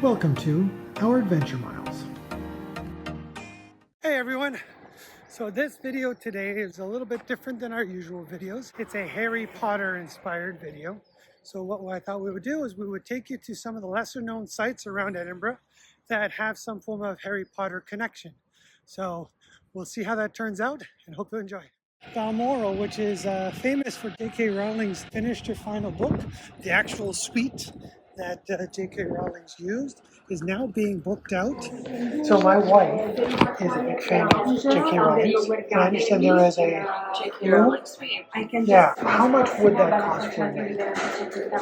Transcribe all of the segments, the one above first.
Welcome to our Adventure Miles. Hey everyone! So this video today is a little bit different than our usual videos. It's a Harry Potter inspired video. So what I thought we would do is we would take you to some of the lesser known sites around Edinburgh that have some form of Harry Potter connection. So we'll see how that turns out and hope you enjoy. Balmoral, which is famous for J.K. Rowling's finished her final book, the actual suite that J.K. Rowling's used, is now being booked out. So my wife is a big fan of J.K. Rowling's, and I understand there is a J.K. Rowling suite. yeah. How much would that cost for a night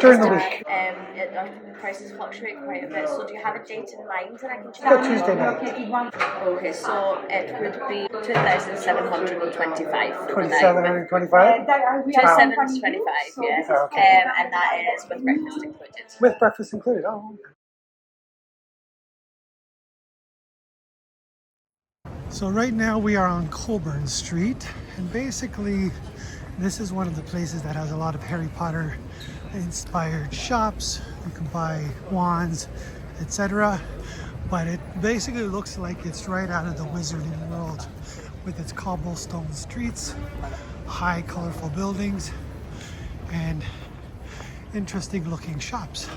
during the week? The prices fluctuate quite a bit. So do you have a date in mind that I can check? Yeah, Tuesday night. Okay, so it would be 2,725. 2,725? 2,725, yes. Okay. And that is with breakfast included. With breakfast included, oh. Okay. So right now we are on Colburn Street, and basically this is one of the places that has a lot of Harry Potter inspired shops. You can buy wands, etc. But it basically looks like it's right out of the Wizarding World with its cobblestone streets, high colorful buildings, and interesting looking shops.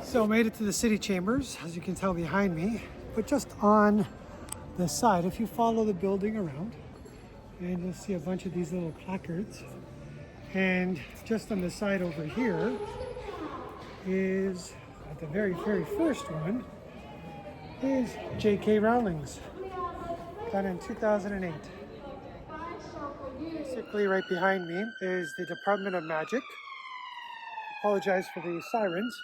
So made it to the city chambers, as you can tell behind me, but just on the side, if you follow the building around, and you'll see a bunch of these little placards, and just on the side over here is, at the very first one, is J.K. Rowling's, done in 2008. Basically right behind me is the Department of Magic. Apologize for the sirens.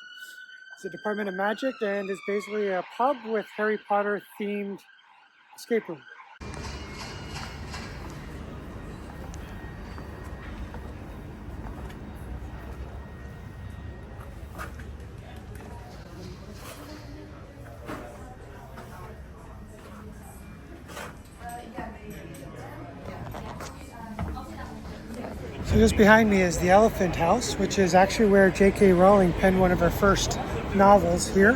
It's the Department of Magic, and is basically a pub with Harry Potter themed escape room. So just behind me is the Elephant House, which is actually where J.K. Rowling penned one of her first novels here.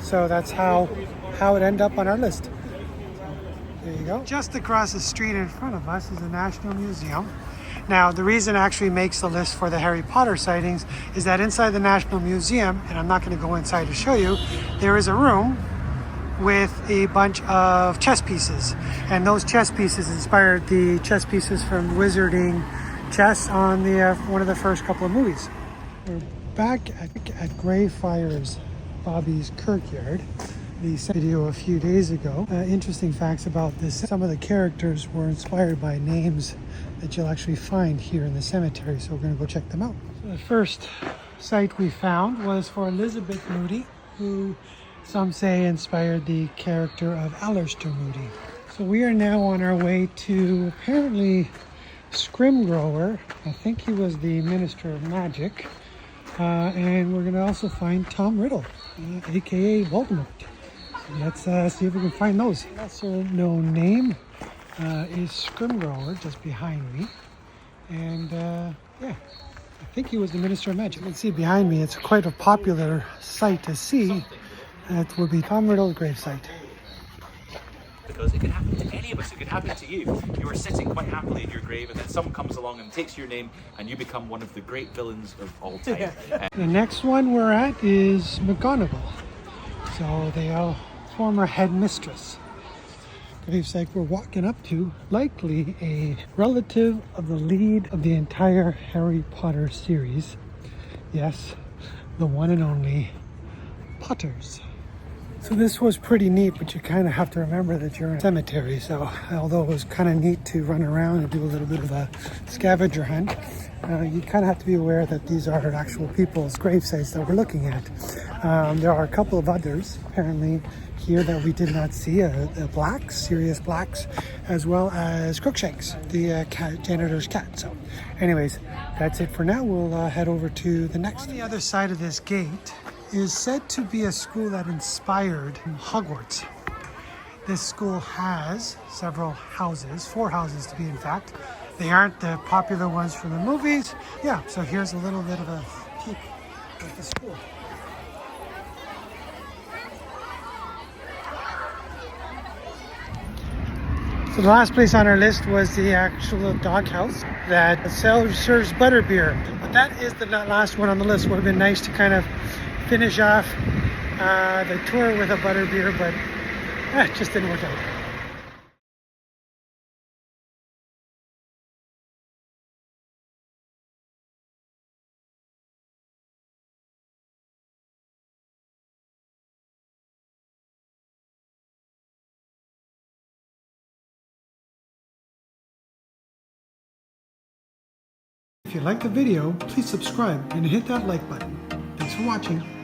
So that's how it ended up on our list. So, there you go. Just across the street in front of us is the National Museum. Now, the reason it actually makes the list for the Harry Potter sightings is that inside the National Museum, and I'm not going to go inside to show you, there is a room with a bunch of chess pieces. And those chess pieces inspired the chess pieces from Wizarding chess on the one of the first couple of movies. We're back at Greyfriars Bobby's Kirkyard. The video a few days ago. Interesting facts about this. Some of the characters were inspired by names that you'll actually find here in the cemetery, so we're going to go check them out. So the first site we found was for Elizabeth Moody, who some say inspired the character of Aleister Moody. So we are now on our way to apparently Scrimgrower. I think he was the Minister of Magic. And we're going to also find Tom Riddle, aka Voldemort. So let's see if we can find those. Also known name is Scrimgrower, just behind me. And I think he was the Minister of Magic. You can see behind me, it's quite a popular sight to see. That would be Tom Riddle's gravesite. Because it could happen to any of us. It could happen to you. You are sitting quite happily in your grave, and then someone comes along and takes your name, and you become one of the great villains of all time. The next one we're at is McGonagall. So the former headmistress. gravesite we're walking up to, likely a relative of the lead of the entire Harry Potter series. Yes, the one and only Potters. So this was pretty neat, but you kind of have to remember that you're in a cemetery. So although it was kind of neat to run around and do a little bit of a scavenger hunt, you kind of have to be aware that these are actual people's grave sites that we're looking at. There are a couple of others apparently here that we did not see, blacks, Sirius blacks, as well as Crookshanks, the janitor's cat. So anyways, that's it for now. We'll head over to the next. On the other side of this gate is said to be a school that inspired Hogwarts. This school has several houses, 4 houses to be in fact. They aren't the popular ones from the movies. Yeah, so here's a little bit of a peek at the school. So the last place on our list was the actual doghouse that serves butterbeer. But that is the last one on the list. Would have been nice to kind of finish off the tour with a butterbeer, but it just didn't work out. If you liked the video, please subscribe and hit that like button. Thanks for watching.